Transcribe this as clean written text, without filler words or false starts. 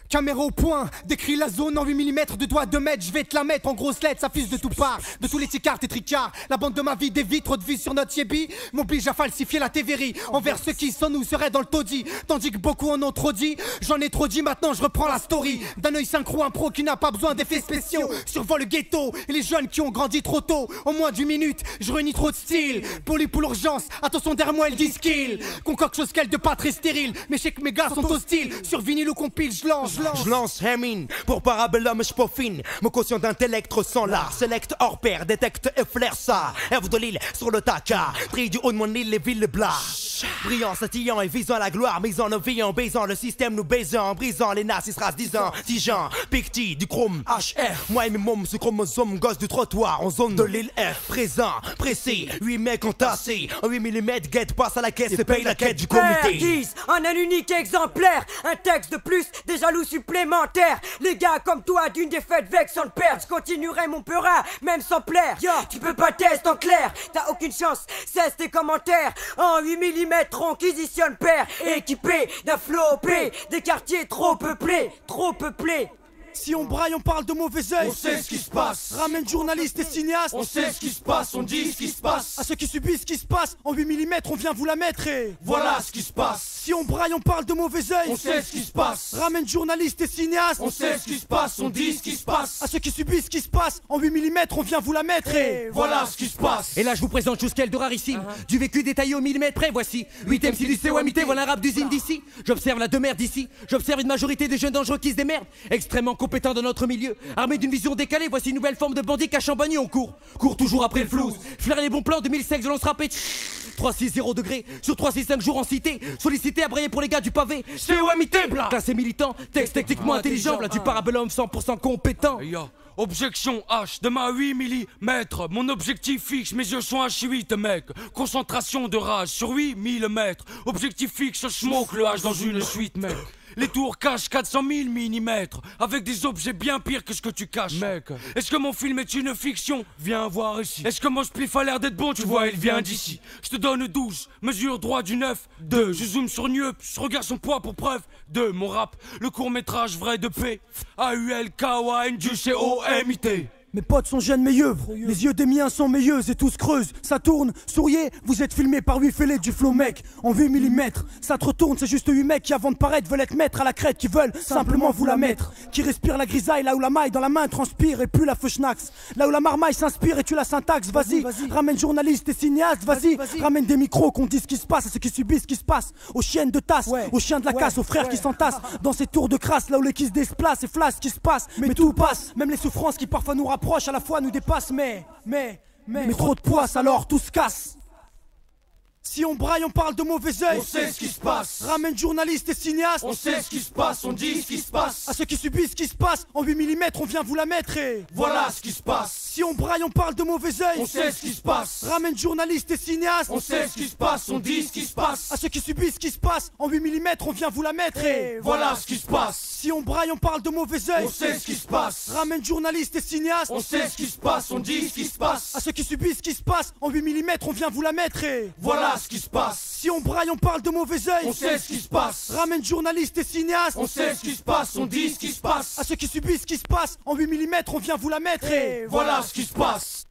Caméra au point, décris la zone en 8 mm de doigts de mètre, je vais te la mettre en grosses lettres, ça fuse de tout part, de tous les ticards et tricards. La bande de ma vie, des vitres de vie sur notre yébi, m'oblige à falsifier la TVRI envers ceux qui sans nous seraient dans le taudis. Tandis que beaucoup en ont trop dit, j'en ai trop dit, maintenant je reprends la story. D'un œil synchro, un pro qui n'a pas besoin d'effets spéciaux, survole le ghetto et les jeunes qui ont grandi trop tôt. En moins d'1 minute, je réunis trop de style. Pour l'urgence, attention derrière moi elle dit skill. Concocte chose qu'elle de pas très stérile, mais je sais que mes gars sont hostiles. Sur vinyle ou compile, je lance. Je lance Hermine, pour parabellum je peaufine. Mon quotient d'intellect ressent l'art. Select hors pair, détecte et flaire ça. Ève de l'île sur le taca. Tri du haut de mon île, les villes blas. Brillant, scintillant et visant la gloire. Misant nos vies en baisant le système, nous baisant. En brisant les nazis, race 10 ans. Tigeant, Picti, du chrome HF. Moi et mes mômes, ce chromosome, gosse du trottoir. En zone de l'île F. Présent, précis, 8 mecs entassés. En 8 mm, guette passe à la caisse et paye la quête du comité. Guise, en un unique exemplaire. Un texte de plus, des jaloux supplémentaires. Les gars comme toi, d'une défaite vex sans le perdre. Je continuerai mon peurin, même sans plaire. Tu peux pas tester en clair, t'as aucune chance. Cesse tes commentaires. En 8 mm, ronquisitionne père. Équipé d'un flopé, des quartiers trop peuplés. Trop peuplés. Si on braille, on parle de mauvais oeil. On sait ce qui se passe. Ramène journalistes et cinéastes. On sait ce qui se passe, on dit ce qui se passe. À ceux qui subissent ce qui se passe, en 8 mm, on vient vous la mettre et voilà ce qui se passe. Si on braille, on parle de mauvais oeil. On sait ce qui se passe. Ramène journalistes et cinéastes. On sait ce qui se passe, on dit ce qui se passe. À ceux qui subissent ce qui se passe, en 8 mm, on vient vous la mettre et voilà ce qui se passe. Et là je vous présente chose qu'elle de rarissime. Du vécu détaillé au millimètre près, voici 8 MC du COMT, voilà un rap d'usine d'ici. J'observe la demeure d'ici. J'observe une majorité de jeunes dangereux qui se démerdent. Extrêmement compétents dans notre milieu. Armé d'une vision décalée, voici une nouvelle forme de bandit qu'à Champagny on court. Court toujours après le flou. Flaire les bons plans, 2005 violence rapée. 360 degrés sur 365 jours en cité. Sollicité à brailler pour les gars du pavé. COMT, bla. Classé militant, texte techniquement intelligent. Là du parabellum 100% compétent. Objection H de ma 8 mm. Mon objectif fixe, mes yeux sont H8 mec. Concentration de rage sur 8 mm. Objectif fixe, je smoke le H dans une suite mec. Les tours cachent 400 000 mm avec des objets bien pires que ce que tu caches, mec. Est-ce que mon film est une fiction? Viens voir ici. Est-ce que mon spliff a l'air d'être bon? Tu vois, il vient d'ici. Je te donne 12, mesure droit du 9, 2. Je zoome sur Nieup, je regarde son poids pour preuve. 2. Mon rap, le court-métrage vrai de P. A-U-L-K-O-A-N du C-O-M-I-T. Mes potes sont jeunes meilleurs, les yeux des miens sont meilleurs et tous creusent. Ça tourne, souriez, vous êtes filmé par 8 fêlés du flow mec. En 8 mm, ça te retourne, c'est juste 8 mecs qui avant de paraître veulent être maîtres à la crête, qui veulent simplement vous la mettre. Qui respirent la grisaille là où la maille dans la main transpire et plus la feuchnax. Là où la marmaille s'inspire et tu la syntaxe, vas-y. Ramène journalistes et cinéastes, vas-y. Ramène des micros qu'on dise ce qui se passe à ceux qui subissent ce qui se passe. Aux chiennes de tasse, aux chiens de la casse, aux frères qui s'entassent. Dans ces tours de crasse là où les qui se déplacent et flash ce qui se passe. Mais tout passe, même les souffrances qui parfois nous rapprochent à la fois nous dépasse, mais trop de poisse alors tout se casse. Si on braille, on parle de mauvais oeil. On sait ce qui se passe. Ramène journalistes et cinéastes. On sait ce qui se passe, on dit ce qui se passe. À ceux qui subissent ce qui se passe, en 8 mm, on vient vous la mettre et voilà ce qui se passe. Si on braille, on parle de mauvais oeil. On sait ce qui se passe. Ramène journalistes et cinéastes. On sait ce qui se passe, on dit ce qui se passe. À ceux qui subissent ce qui se passe, en 8 mm, on vient vous la mettre et voilà ce qui se passe. Si on braille, on parle de mauvais oeil. On sait ce qui se passe. Ramène journalistes et cinéastes. On sait ce qui se passe, on dit ce qui se passe. À ceux qui subissent ce qui se passe, en 8 mm, on vient vous la mettre et voilà ce qui se passe. Si on braille, on parle de mauvais oeil. On sait ce qui se passe. Ramène journalistes et cinéastes. On sait ce qui se passe, on dit ce qui se passe. À ceux qui subissent ce qui se passe, en 8 mm, on vient vous la mettre et voilà ce qui se passe.